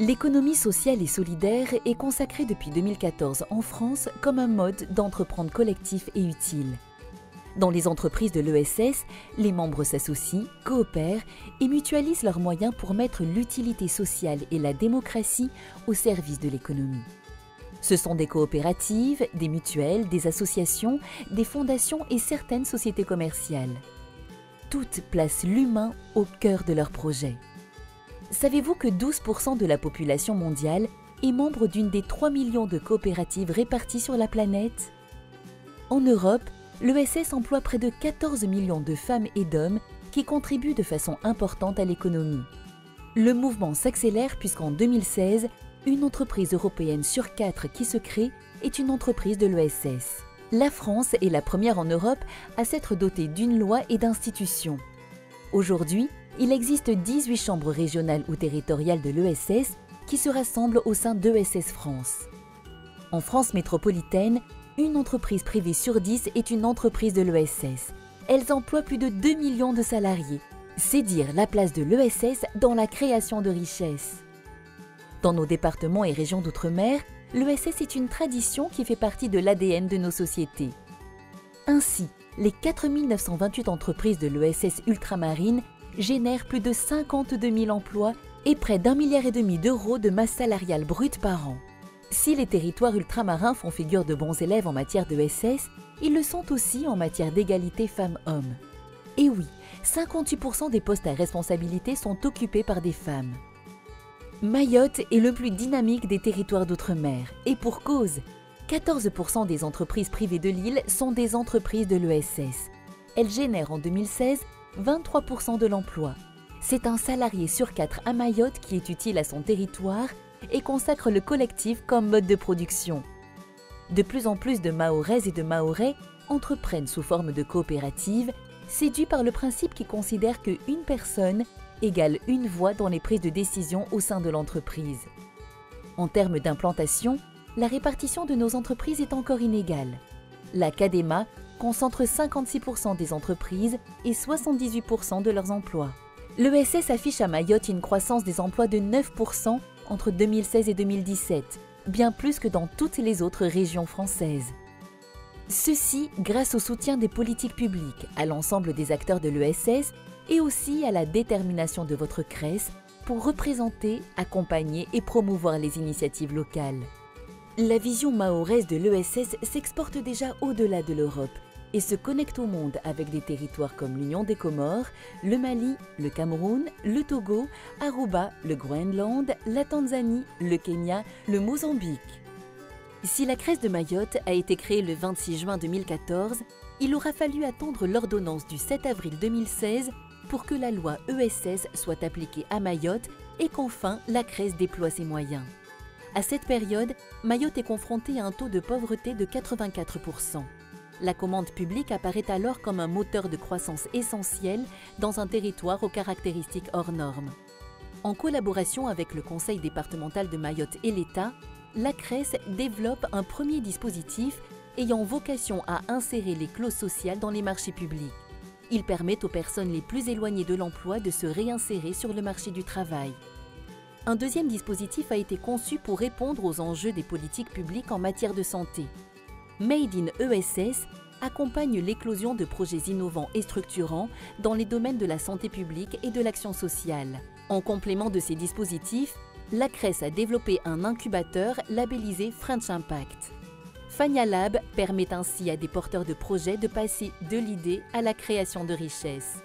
L'économie sociale et solidaire est consacrée depuis 2014 en France comme un mode d'entreprendre collectif et utile. Dans les entreprises de l'ESS, les membres s'associent, coopèrent et mutualisent leurs moyens pour mettre l'utilité sociale et la démocratie au service de l'économie. Ce sont des coopératives, des mutuelles, des associations, des fondations et certaines sociétés commerciales. Toutes placent l'humain au cœur de leur projet. Savez-vous que 12% de la population mondiale est membre d'une des 3 millions de coopératives réparties sur la planète? En Europe, l'ESS emploie près de 14 millions de femmes et d'hommes qui contribuent de façon importante à l'économie. Le mouvement s'accélère puisqu'en 2016, une entreprise européenne sur 4 qui se crée est une entreprise de l'ESS. La France est la première en Europe à s'être dotée d'une loi et d'institutions. Aujourd'hui, il existe 18 chambres régionales ou territoriales de l'ESS qui se rassemblent au sein d'ESS France. En France métropolitaine, une entreprise privée sur 10 est une entreprise de l'ESS. Elles emploient plus de 2 millions de salariés. C'est dire la place de l'ESS dans la création de richesses. Dans nos départements et régions d'outre-mer, l'ESS est une tradition qui fait partie de l'ADN de nos sociétés. Ainsi, les 4 928 entreprises de l'ESS ultramarine génèrent plus de 52 000 emplois et près d'1,5 milliard d'euros de masse salariale brute par an. Si les territoires ultramarins font figure de bons élèves en matière d'ESS, ils le sont aussi en matière d'égalité femmes-hommes. Et oui, 58% des postes à responsabilité sont occupés par des femmes. Mayotte est le plus dynamique des territoires d'outre-mer, et pour cause, 14% des entreprises privées de l'île sont des entreprises de l'ESS. Elles génèrent en 2016 23% de l'emploi. C'est un salarié sur 4 à Mayotte qui est utile à son territoire et consacre le collectif comme mode de production. De plus en plus de Mahoraises et de Mahorais entreprennent sous forme de coopérative, séduits par le principe qui considère qu'une personne égale une voix dans les prises de décision au sein de l'entreprise. En termes d'implantation, la répartition de nos entreprises est encore inégale. La CADEMA concentre 56% des entreprises et 78% de leurs emplois. L'ESS affiche à Mayotte une croissance des emplois de 9% entre 2016 et 2017, bien plus que dans toutes les autres régions françaises. Ceci grâce au soutien des politiques publiques, à l'ensemble des acteurs de l'ESS et aussi à la détermination de votre CRES pour représenter, accompagner et promouvoir les initiatives locales. La vision mahoraise de l'ESS s'exporte déjà au-delà de l'Europe et se connecte au monde avec des territoires comme l'Union des Comores, le Mali, le Cameroun, le Togo, Aruba, le Groenland, la Tanzanie, le Kenya, le Mozambique. Si la CRES de Mayotte a été créée le 26 juin 2014, il aura fallu attendre l'ordonnance du 7 avril 2016 pour que la loi ESS soit appliquée à Mayotte et qu'enfin la CRES déploie ses moyens. À cette période, Mayotte est confrontée à un taux de pauvreté de 84%. La commande publique apparaît alors comme un moteur de croissance essentiel dans un territoire aux caractéristiques hors normes. En collaboration avec le Conseil départemental de Mayotte et l'État, la CRES développe un premier dispositif ayant vocation à insérer les clauses sociales dans les marchés publics. Il permet aux personnes les plus éloignées de l'emploi de se réinsérer sur le marché du travail. Un deuxième dispositif a été conçu pour répondre aux enjeux des politiques publiques en matière de santé. Made in ESS accompagne l'éclosion de projets innovants et structurants dans les domaines de la santé publique et de l'action sociale. En complément de ces dispositifs, la CRES a développé un incubateur labellisé French Impact. Fania Lab permet ainsi à des porteurs de projets de passer de l'idée à la création de richesses.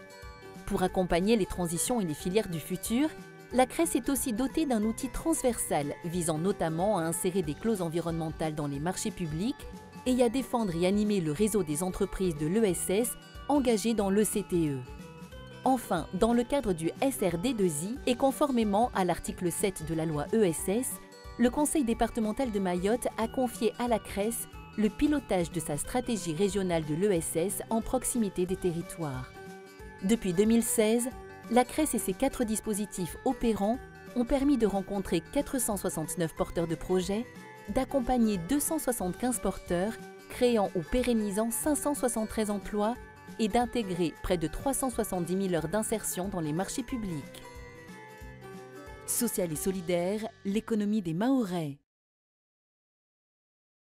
Pour accompagner les transitions et les filières du futur, la CRES est aussi dotée d'un outil transversal visant notamment à insérer des clauses environnementales dans les marchés publics et à défendre et animer le réseau des entreprises de l'ESS engagées dans l'ECTE. Enfin, dans le cadre du SRD2I et conformément à l'article 7 de la loi ESS, le Conseil départemental de Mayotte a confié à la CRES le pilotage de sa stratégie régionale de l'ESS en proximité des territoires. Depuis 2016, la CRES et ses 4 dispositifs opérants ont permis de rencontrer 469 porteurs de projets, d'accompagner 275 porteurs, créant ou pérennisant 573 emplois et d'intégrer près de 370 000 heures d'insertion dans les marchés publics. Sociale et solidaire, l'économie des Mahorais.